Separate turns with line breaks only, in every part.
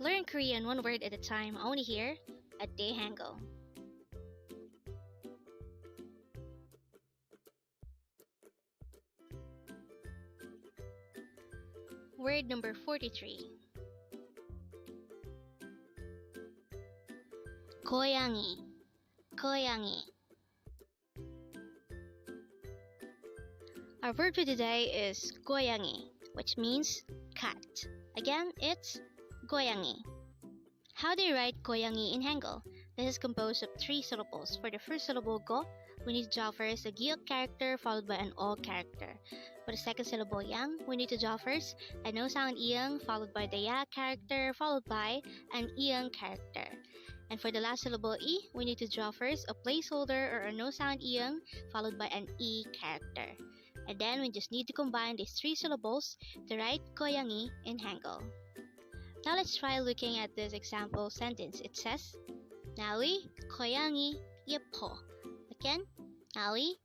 Learn Korean one word at a time only here at Dae-Hangul. Word number 43. 고양이, 고양이. Our word for today is goyangi, which means cat. Again, it's goyangi. How do you write goyangi in Hangul? This is composed of 3 syllables. For the first syllable go, we need to draw first a gyok character followed by an o character. For the second syllable yang, we need to draw first a no sound iyang followed by the ya character followed by an iyang character. And for the last syllable e, we need to draw first a placeholder or a no sound iyang followed by an e character. And then we just need to combine these 3 syllables to write goyangi in Hangul. Now let's try looking at this example sentence. It says, 나의 고양이 예뻐. Again, 나의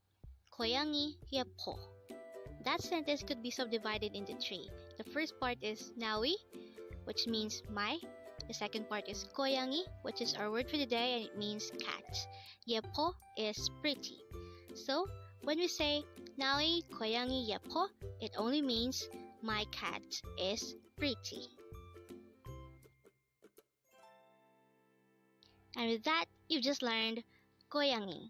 고양이 예뻐. That sentence could be subdivided into 3. The first part is 나의, which means my. The second part is 고양이, which is our word for today and it means cat. 예뻐 is pretty. So, when we say 나의 고양이 예뻐, it only means my cat is pretty. And with that, you've just learned goyangi.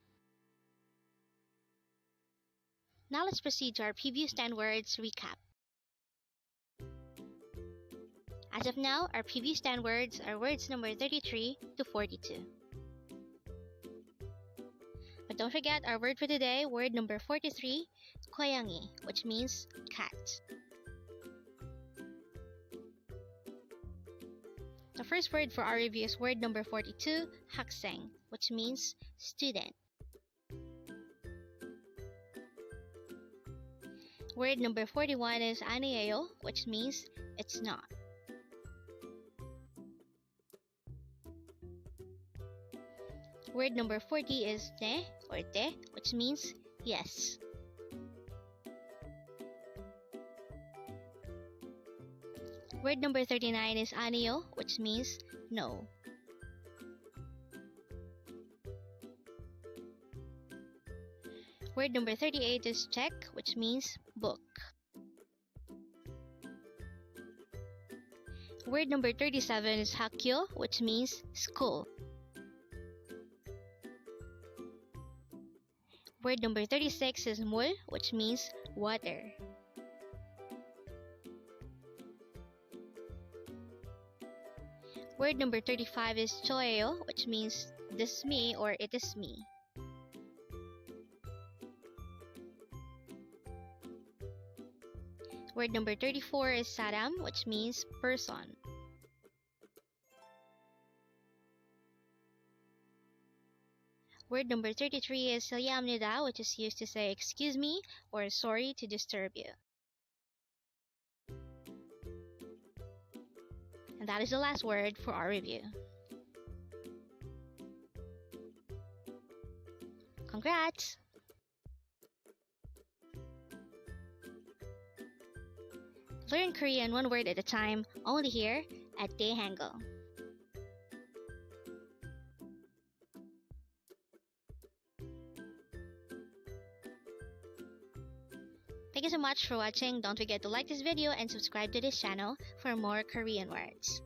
Now let's proceed to our previous 10 words recap. As of now, our previous 10 words are words number 33 to 42. But don't forget our word for today, word number 43, goyangi, which means cat. The first word for our review is word number 42, 학생, which means student. Word number 41 is 아니에요, which means it's not. Word number 40 is 네 or 대, which means yes. Word number 39 is Aniyo, which means no. Word number 38 is check, which means book. Word number 37 is hakyo, which means school. Word number 36 is 물, which means water. Word number 35 is Joesonghamnida, which means this is me or it is me. Word number 34 is saram, which means person. Word number 33 is 죄송합니다, which is used to say excuse me or sorry to disturb you. And that is the last word for our review. Congrats! Learn Korean one word at a time, only here at Dae-Hangul. Thank you so much for watching. Don't forget to like this video and subscribe to this channel for more Korean words.